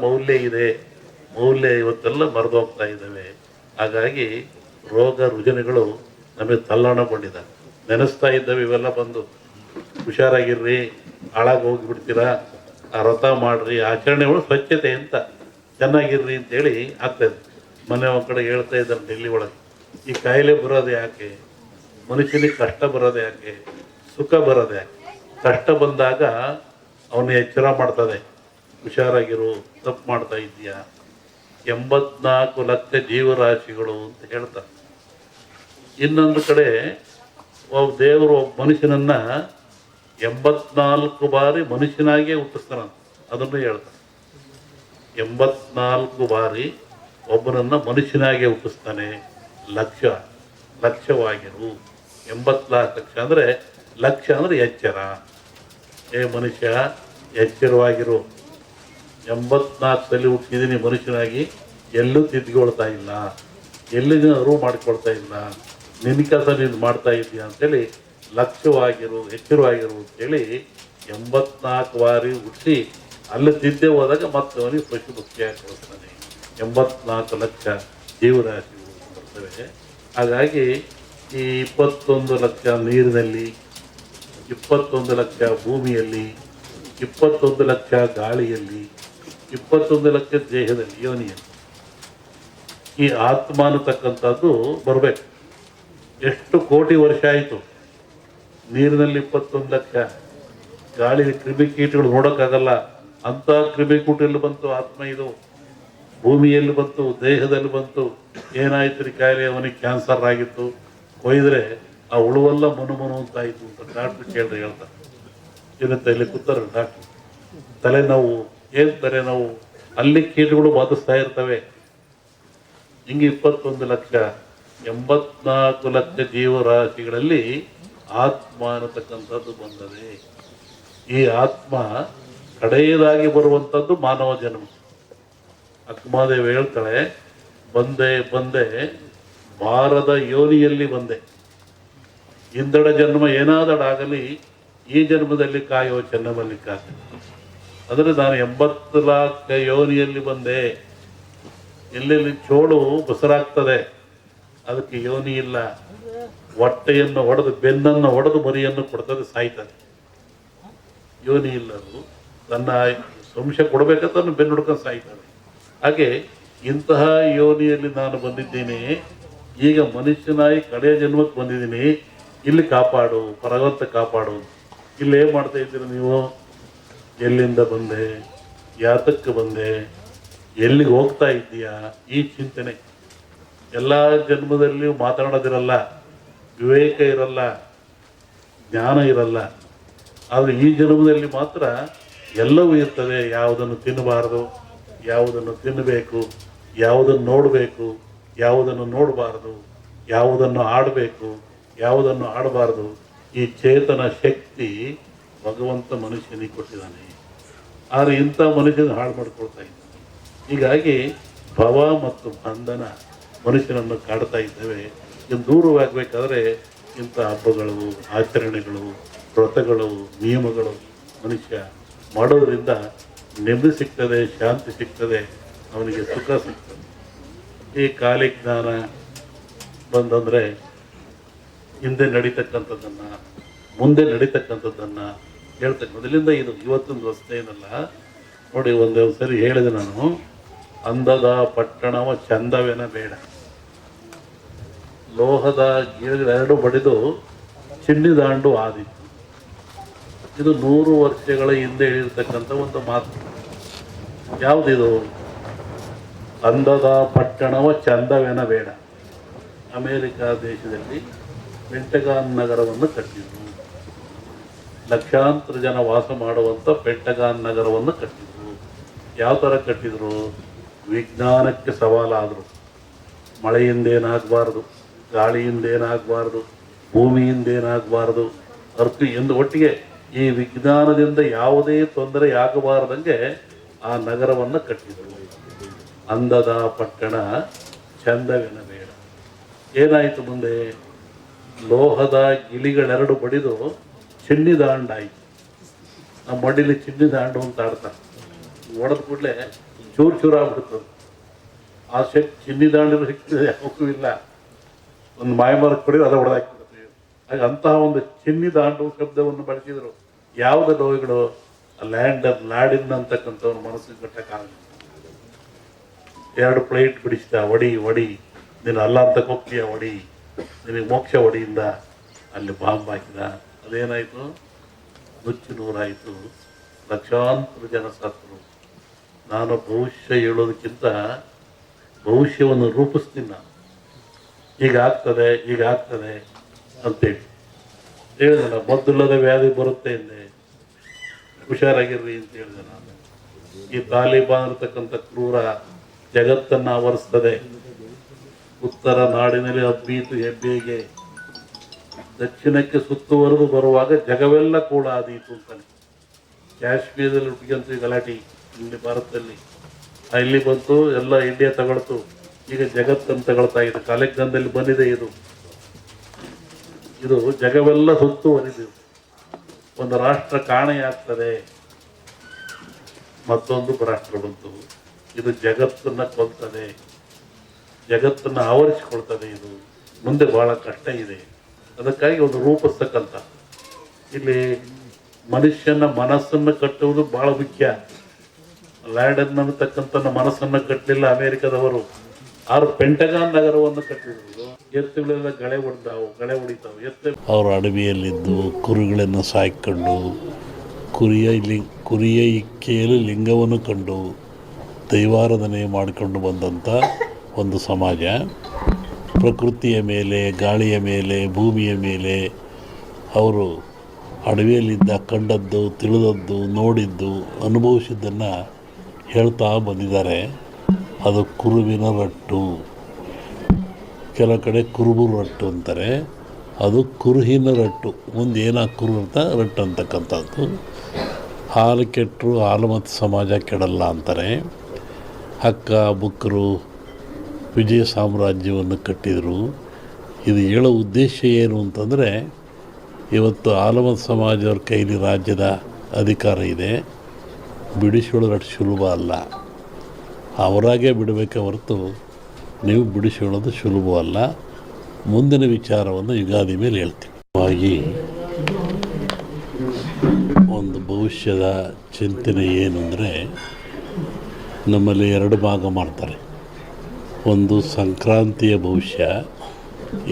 ಮೌಲ್ಯ ಇದೆ, ಮೌಲ್ಯ ಇವತ್ತೆಲ್ಲ ಮರೆದೋಗ್ತಾ ಇದ್ದಾವೆ. ಹಾಗಾಗಿ ರೋಗ ರುಜಿನಗಳು ನಮಗೆ ತಲ್ಲಣಗೊಂಡಿದ್ದಾವೆ. ನೆನೆಸ್ತಾ ಇದ್ದಾವೆ ಇವೆಲ್ಲ ಬಂದು, ಹುಷಾರಾಗಿರ್ರಿ, ಹಾಳಾಗಿ ಹೋಗಿಬಿಡ್ತೀರಾ, ಆ ವ್ರತ ಮಾಡ್ರಿ, ಆಚರಣೆಗಳು ಸ್ವಚ್ಛತೆ ಅಂತ ಚೆನ್ನಾಗಿರ್ರಿ ಅಂತೇಳಿ ಆಗ್ತಾಯಿದೆ. ಮನೆ ಒಂದು ಕಡೆ ಹೇಳ್ತಾ ಇದ್ದಾರೆ ಡೆಲ್ಲಿ ಒಳಗೆ, ಈ ಕಾಯಿಲೆ ಬರೋದು ಯಾಕೆ, ಮನುಷ್ಯನಿಗೆ ಕಷ್ಟ ಬರೋದು ಯಾಕೆ, ಸುಖ ಬರೋದು ಯಾಕೆ? ಕಷ್ಟ ಬಂದಾಗ ಅವನು ಎಚ್ಚರ ಮಾಡ್ತದೆ, ಹುಷಾರಾಗಿರು, ತಪ್ಪು ಮಾಡ್ತಾ ಇದೆಯಾ. 84 ಲಕ್ಷ ಜೀವರಾಶಿಗಳು ಅಂತ ಹೇಳ್ತಾರೆ. ಇನ್ನೊಂದು ಕಡೆ ದೇವರು ಒಬ್ಬ ಮನುಷ್ಯನನ್ನ 84 ಬಾರಿ ಮನುಷ್ಯನಾಗಿಯೇ ಹುಟ್ಟಿಸ್ತಾನಂತ, ಅದನ್ನು ಹೇಳ್ತಾನೆ. 84 ಬಾರಿ ಒಬ್ಬನನ್ನ ಮನುಷ್ಯನಾಗೆ ಹುಟ್ಟಿಸ್ತಾನೆ. ಲಕ್ಷವಾಗಿರು. 84 ಲಕ್ಷ ಅಂದರೆ, ಲಕ್ಷ ಅಂದರೆ ಎಚ್ಚರ. ಏ ಮನುಷ್ಯ, ಎಚ್ಚರವಾಗಿರು. 84 ಹುಟ್ಟಿದ್ದೀನಿ ಮನುಷ್ಯನಾಗಿ, ಎಲ್ಲೂ ತಿದ್ಕೊಳ್ತಾ ಇಲ್ಲ, ಎಲ್ಲಿನ ಅರಿವು ಮಾಡ್ಕೊಳ್ತಾ ಇಲ್ಲ, ನಿನ್ನ ಕೆಲಸ ನೀನು ಮಾಡ್ತಾ ಇದ್ದೀಯ ಅಂತೇಳಿ ಲಕ್ಷ್ಯವಾಗಿರು, ಎಚ್ಚರವಾಗಿರು ಅಂತೇಳಿ 84 ಬಾರಿ ಹುಟ್ಟಿಸಿ ಅಲ್ಲಿ ತಿದ್ದೆ ಹೋದಾಗ ಮತ್ತೆ ಅವನಿಗೆ ಪಶು ಮುಕ್ತಿಯಾಗಿ ಕೊಡ್ತಾನೆ. 84 ಲಕ್ಷ ಜೀವರಾಶಿಗಳು ಬರ್ತವೆ. ಹಾಗಾಗಿ ಈ 21 ಲಕ್ಷ ನೀರಿನಲ್ಲಿ, 21 ಲಕ್ಷ ಭೂಮಿಯಲ್ಲಿ, 21 ಲಕ್ಷ ಗಾಳಿಯಲ್ಲಿ, 21 ಲಕ್ಷ ದೇಹದಲ್ಲಿ, ಯೋನಿಯಲ್ಲಿ ಈ ಆತ್ಮ ಅನ್ನತಕ್ಕಂಥದ್ದು ಬರಬೇಕು. ಎಷ್ಟು ಕೋಟಿ ವರ್ಷ ಆಯಿತು. ನೀರಿನಲ್ಲಿ 21 ಲಕ್ಷ, ಗಾಳಿ ಕ್ರಿಮಿಕೀಟಗಳು ನೋಡೋಕ್ಕಾಗಲ್ಲ ಅಂಥ ಕ್ರಿಮಿಕೀಟಲ್ಲಿ ಬಂತು ಆತ್ಮ. ಇದು ಭೂಮಿಯಲ್ಲಿ ಬಂತು, ದೇಹದಲ್ಲಿ ಬಂತು. ಏನಾಯ್ತು ರೀ ಕಾಯಿಲೆ, ಅವನಿಗೆ ಕ್ಯಾನ್ಸರ್ ಆಗಿತ್ತು, ಕೊಯ್ದರೆ ಆ ಹುಳುವೆಲ್ಲ ಮನು ಅಂತಾಯಿತು ಅಂತ ಡಾಕ್ಟ್ರ್ ಕೇಳ್ರಿ ಹೇಳ್ತಾರೆ. ಏನಂತ ಇಲ್ಲಿ ಕೂತಾರೆ ಡಾಕ್ಟ್ರು, ತಲೆನೋವು, ಏನು ತಲೆನೋವು, ಅಲ್ಲಿ ಕೀಟಗಳು ಬಾಧಿಸ್ತಾ ಇರ್ತವೆ. ಹಿಂಗೆ 21 ಲಕ್ಷ, 84 ಲಕ್ಷ ಜೀವರಾಶಿಗಳಲ್ಲಿ ಆತ್ಮ ಅನ್ನತಕ್ಕಂಥದ್ದು ಬಂದದೆ. ಈ ಆತ್ಮ ಕಡೆಯದಾಗಿ ಬರುವಂಥದ್ದು ಮಾನವ ಜನ್ಮ. ಅಕ್ಕಮಹಾದೇವಿ ಹೇಳ್ತಾಳೆ, ಬಂದೆ ಭಾರದ ಯೋನಿಯಲ್ಲಿ ಬಂದೆ. ಇಂದಡ ಜನ್ಮ ಏನಾದಡಾಗಲಿ, ಈ ಜನ್ಮದಲ್ಲಿ ಕಾಯೋ ಚೆನ್ನಮಲ್ಲಿಕಾರ್ಜುನ. ಅಂದರೆ ನಾನು 80 ಲಕ್ಷ ಯೋನಿಯಲ್ಲಿ ಬಂದೆ. ಎಲ್ಲೆಲ್ಲಿ ಚೋಳು ಬಸರಾಗ್ತದೆ ಅದಕ್ಕೆ ಯೋನಿ ಇಲ್ಲ. ಹೊಟ್ಟೆಯನ್ನು ಹೊಡೆದು, ಬೆನ್ನನ್ನು ಹೊಡೆದು ಮರಿಯನ್ನು ಕೊಡ್ತದೆ, ಸಾಯ್ತದೆ. ಯೋನಿ ಇಲ್ಲ. ಅದು ತನ್ನ ವಂಶ ಕೊಡಬೇಕಂತ ಬೆನ್ನು ಹುಡ್ಕೊಂಡು ಸಾಯ್ತದೆ. ಹಾಗೆ ಇಂತಹ ಯೋನಿಯಲ್ಲಿ ನಾನು ಬಂದಿದ್ದೀನಿ. ಈಗ ಮನುಷ್ಯನಾಗಿ ಕಡೆಯ ಜನ್ಮಕ್ಕೆ ಬಂದಿದ್ದೀನಿ. ಇಲ್ಲಿ ಕಾಪಾಡು, ಭಗವಂತ ಕಾಪಾಡು. ಇಲ್ಲಿ ಏನು ಮಾಡ್ತಾ ಇದ್ದೀರಿ ನೀವು? ಎಲ್ಲಿಂದ ಬಂದೆ, ಯಾತಕ್ಕೆ ಬಂದೆ, ಎಲ್ಲಿಗೆ ಹೋಗ್ತಾ ಇದ್ದೀಯಾ, ಈ ಚಿಂತನೆ. ಎಲ್ಲ ಜನ್ಮದಲ್ಲಿಯೂ ಮಾತನಾಡೋದಿರಲ್ಲ, ವಿವೇಕ ಇರಲ್ಲ, ಜ್ಞಾನ ಇರಲ್ಲ. ಆದರೆ ಈ ಜನ್ಮದಲ್ಲಿ ಮಾತ್ರ ಎಲ್ಲವೂ ಇರ್ತದೆ. ಯಾವುದನ್ನು ತಿನ್ನಬಾರದು, ಯಾವುದನ್ನು ತಿನ್ನಬೇಕು, ಯಾವುದನ್ನು ನೋಡಬೇಕು, ಯಾವುದನ್ನು ನೋಡಬಾರದು, ಯಾವುದನ್ನು ಆಡಬೇಕು, ಯಾವುದನ್ನು ಆಡಬಾರದು. ಈ ಚೇತನ ಶಕ್ತಿ ಭಗವಂತ ಮನುಷ್ಯನಿಗೆ ಕೊಟ್ಟಿದ್ದಾನೆ. ಆದರೆ ಇಂಥ ಮನುಷ್ಯನ ಹಾಳು ಮಾಡ್ಕೊಳ್ತಾ ಇದ್ದಾನೆ. ಹೀಗಾಗಿ ಭವ ಮತ್ತು ಬಂಧನ ಮನುಷ್ಯನನ್ನು ಕಾಡ್ತಾ ಇದ್ದೇವೆ. ಇನ್ನು ದೂರವಾಗಬೇಕಾದ್ರೆ ಇಂಥ ಹಬ್ಬಗಳು, ಆಚರಣೆಗಳು, ವ್ರತಗಳು, ನಿಯಮಗಳು ಮನುಷ್ಯ ಮಾಡೋದ್ರಿಂದ ನೆಮ್ಮದಿ ಸಿಗ್ತದೆ, ಶಾಂತಿ ಸಿಗ್ತದೆ, ಅವನಿಗೆ ಸುಖ ಸಿಗ್ತದೆ. ಈ ಕಾಲಿ ಜ್ಞಾನ ಬಂದಂದರೆ ಹಿಂದೆ ನಡೀತಕ್ಕಂಥದ್ದನ್ನು, ಮುಂದೆ ನಡೀತಕ್ಕಂಥದ್ದನ್ನು ಹೇಳ್ತಕ್ಕಂಥದ್ರಿಂದ ಇದು ಇವತ್ತೊಂದು ವಸ್ತು ಏನಲ್ಲ. ನೋಡಿ, ಒಂದೊಂದು ಸರಿ ಹೇಳಿದೆ ನಾನು, ಅಂದದ ಪಟ್ಟಣವ ಚಂದವೇನ ಬೇಡ. ಲೋಹದ ಗಿಡಗಳೆರಡು ಬಡಿದು ಚಿನ್ನಿದಾಂಡು ಆದಿತ್ತು. ಇದು 100 ವರ್ಷಗಳ ಹಿಂದೆ ಹೇಳಿರ್ತಕ್ಕಂಥ ಒಂದು ಮಾತು. ಯಾವುದಿದು? ಅಂದದ ಪಟ್ಟಣವ ಚಂದವೇನ ಬೇಡ. ಅಮೇರಿಕಾ ದೇಶದಲ್ಲಿ ಪೆಂಟಗಾನ್ ನಗರವನ್ನು ಕಟ್ಟಿದರು. ಲಕ್ಷಾಂತರ ಜನ ವಾಸ ಮಾಡುವಂಥ ಪೆಂಟಗಾನ್ ನಗರವನ್ನು ಕಟ್ಟಿದರು. ಯಾವ ಥರ ಕಟ್ಟಿದರು? ವಿಜ್ಞಾನಕ್ಕೆ ಸವಾಲಾದರು. ಮಳೆಯಿಂದೇನಾಗಬಾರ್ದು, ಗಾಳಿಯಿಂದೇನಾಗಬಾರ್ದು, ಭೂಮಿಯಿಂದೇನಾಗಬಾರ್ದು, ಎಂದು ಒಟ್ಟಿಗೆ ಈ ವಿಜ್ಞಾನದಿಂದ ಯಾವುದೇ ತೊಂದರೆ ಆಗಬಾರ್ದಂಗೆ ಆ ನಗರವನ್ನು ಕಟ್ಟಿದರು. ಅಂದದ ಪಟ್ಟಣ ಚಂದವೆನ ಬೇಡ. ಏನಾಯಿತು ಮುಂದೆ? ಲೋಹದ ಗಿಳಿಗಳೆರಡು ಬಡಿದು ಚಿನ್ನಿದಾಂಡಾಯಿತು. ನಮ್ಮ ಮಡಿಲಿ ಚಿನ್ನಿದಾಂಡು ಅಂತ ಆಡ್ತಾರೆ. ಹೊಡೆದ ಕೂಡಲೇ ಚೂರು ಚೂರು ಆಗ್ಬಿಡ್ತದೆ. ಆ ಶಕ್ತಿ ಚಿನ್ನಿ ದಾಂಡಿರೋ ಶಕ್ತಿ ಯಾವಕ್ಕೂ ಇಲ್ಲ. ಒಂದು ಮಾಯಮಾರಕ್ಕೆ ಕೊಡಿದ್ರೆ ಅದ ಹೊಡೆದಾಕ್ಬಿಡ್ತೀವಿ. ಹಾಗೆ ಅಂತಹ ಒಂದು ಚಿನ್ನಿ ದಾಂಡು ಶಬ್ದವನ್ನು ಬಳಸಿದರು. ಯಾವುದೇ ನೋವುಗಳು ಲ್ಯಾಂಡರ್ ಲಾಡಿನ್ ಅಂತಕ್ಕಂಥವ್ರ ಮನಸ್ಸಿಗೆ ಕಟ್ಟಕ್ಕಾಗಲ್ಲ. 2 ಪ್ಲೇಟ್ ಬಿಡಿಸಿದ, ಒಡಿ ಒಡಿ, ನೀನು ಅಲ್ಲ ಅಂತ ಹೋಗ್ತೀಯ, ಒಡಿ, ನಿನಗೆ ಮೋಕ್ಷ ಒಡಿಯಿಂದ ಅಲ್ಲಿ ಬಾಂಬ್ ಹಾಕಿದ. ಅದೇನಾಯಿತು? ನುಚ್ಚು ನೂರಾಯಿತು, ಲಕ್ಷಾಂತರ ಜನ ಸತ್ತರು. ನಾನು ಭವಿಷ್ಯ ಹೇಳೋದಕ್ಕಿಂತ ಭವಿಷ್ಯವನ್ನು ರೂಪಿಸ್ತೀನಿ. ನಾನು ಹೀಗಾಗ್ತದೆ ಹೀಗಾಗ್ತದೆ ಅಂತೇಳಿ ಹೇಳಿದೆ. ನಾನು ಮದ್ದಿಲ್ಲದ ವ್ಯಾಧಿ ಬರುತ್ತೆ ಎಂದೆ, ಹುಷಾರಾಗಿರ್ರಿ ಅಂತ ಹೇಳಿದೆ. ನಾನು ಈ ತಾಲಿಬಾನ್ ಇರತಕ್ಕಂಥ ಕ್ರೂರ ಜಗತ್ತನ್ನು ಆವರಿಸ್ತದೆ. ಉತ್ತರ ನಾಡಿನಲ್ಲಿ ಹಬ್ಬೀತು ಹೆಬ್ಬೇಗೆ, ದಕ್ಷಿಣಕ್ಕೆ ಸುತ್ತುವರೆದು ಬರುವಾಗ ಜಗವೆಲ್ಲ ಕೂಡ ಆದೀತು ಅಂತಾನೆ. ಕಾಶ್ಮೀರದಲ್ಲಿ ಹುಟ್ಟಿಗಂತೂ ಗಲಾಟಿ, ಇಲ್ಲಿ ಭಾರತದಲ್ಲಿ ಇಲ್ಲಿ ಬಂತು, ಎಲ್ಲ ಇಂಡಿಯಾ ತಗೊಳ್ತು, ಈಗ ಜಗತ್ತನ್ನು ತಗೊಳ್ತಾ ಇದೆ. ಕಾಲೆಗ್ನದಲ್ಲಿ ಬಂದಿದೆ ಇದು. ಇದು ಜಗವೆಲ್ಲ ಸುತ್ತುವರಿದು ಒಂದು ರಾಷ್ಟ್ರ ಕಾಣೆಯಾಗ್ತದೆ, ಮತ್ತೊಂದು ರಾಷ್ಟ್ರ ಬಂತು. ಇದು ಜಗತ್ತನ್ನು ಕೊಲ್ತದೆ, ಜಗತ್ತನ್ನು ಆವರಿಸಿಕೊಳ್ತದೆ. ಇದು ಮುಂದೆ ಬಹಳ ಕಷ್ಟ ಇದೆ. ಅದಕ್ಕಾಗಿ ಒಂದು ರೂಪಿಸ್ತಕ್ಕಂಥ ಇಲ್ಲಿ ಮನುಷ್ಯನ ಮನಸ್ಸನ್ನು ಕಟ್ಟುವುದು ಬಹಳ ಮುಖ್ಯ. ಲ್ಯಾಂಡನ್ ಅನ್ನತಕ್ಕಂಥ ಮನಸ್ಸನ್ನು ಕಟ್ಟಲಿಲ್ಲ ಅಮೆರಿಕದವರು. 6 ಪೆಂಟಗಾನ್ ನಗರವನ್ನು ಕಟ್ಟಿದ್ರು. ಎತ್ತುಗಳೆಲ್ಲ ಗಳೆ ಹೊಡಿತಾವೆ. ಅವರು ಅಡವಿಯಲ್ಲಿದ್ದು ಕುರಿಗಳನ್ನು ಸಾಕಿಕೊಂಡು ಕುರಿಯ ಇಕ್ಕೆಯಲ್ಲಿ ಲಿಂಗವನ್ನು ಕಂಡು ದೈವಾರಾಧನೆ ಮಾಡಿಕೊಂಡು ಬಂದಂಥ ಒಂದು ಸಮಾಜ. ಪ್ರಕೃತಿಯ ಮೇಲೆ, ಗಾಳಿಯ ಮೇಲೆ, ಭೂಮಿಯ ಮೇಲೆ ಅವರು ಅಡವಿಯಲ್ಲಿದ್ದ ಕಂಡದ್ದು, ತಿಳಿದದ್ದು, ನೋಡಿದ್ದು, ಅನುಭವಿಸಿದ್ದನ್ನು ಹೇಳ್ತಾ ಬಂದಿದ್ದಾರೆ. ಅದು ಕುರುವಿನ ರಟ್ಟು, ಕೆಲವು ಕಡೆ ಕುರುಬು ರಟ್ಟು ಅಂತಾರೆ. ಅದು ಕುರುಹಿನ ರಟ್ಟು. ಮುಂದೆ ಏನಾಗ ಕುರು ಅಂತ ರಟ್ಟು ಅಂತಕ್ಕಂಥದ್ದು. ಹಾಲು ಕೆಟ್ಟರು ಹಾಲು ಮತ್ತು ಸಮಾಜ ಕೆಡಲ್ಲ ಅಂತಾರೆ. ಹಕ್ಕ ಬುಕ್ಕರು ವಿಜಯ ಸಾಮ್ರಾಜ್ಯವನ್ನು ಕಟ್ಟಿದರು. ಇದು ಹೇಳೋ ಉದ್ದೇಶ ಏನು ಅಂತಂದರೆ, ಇವತ್ತು ಆಲಮತ್ ಸಮಾಜವ್ರ ಕೈಲಿ ರಾಜ್ಯದ ಅಧಿಕಾರ ಇದೆ. ಬಿಡಿಸಿಕೊಳ್ಳೋದು ಸುಲಭ ಅಲ್ಲ. ಅವರಾಗೇ ಬಿಡಬೇಕೆ ಹೊರತು ನೀವು ಬಿಡಿಸಿಕೊಳ್ಳೋದು ಸುಲಭವಲ್ಲ. ಮುಂದಿನ ವಿಚಾರವನ್ನು ಯುಗಾದಿ ಮೇಲೆ ಹೇಳ್ತೀವಿ. ಒಂದು ಭವಿಷ್ಯದ ಚಿಂತನೆ ಏನು ಅಂದರೆ, ನಮ್ಮಲ್ಲಿ 2 ಭಾಗ ಮಾಡ್ತಾರೆ. ಒಂದು ಸಂಕ್ರಾಂತಿಯ ಭವಿಷ್ಯ,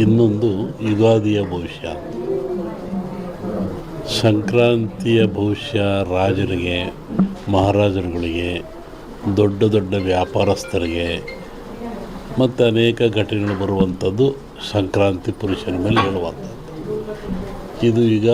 ಇನ್ನೊಂದು ಯುಗಾದಿಯ ಭವಿಷ್ಯ. ಸಂಕ್ರಾಂತಿಯ ಭವಿಷ್ಯ ರಾಜರಿಗೆ, ಮಹಾರಾಜರುಗಳಿಗೆ, ದೊಡ್ಡ ದೊಡ್ಡ ವ್ಯಾಪಾರಸ್ಥರಿಗೆ ಮತ್ತು ಅನೇಕ ಘಟನೆಗಳು ಬರುವಂಥದ್ದು ಸಂಕ್ರಾಂತಿ ಪುರುಷನ ಮೇಲೆ ಹೇಳುವಂಥದ್ದು. ಇದು ಈಗ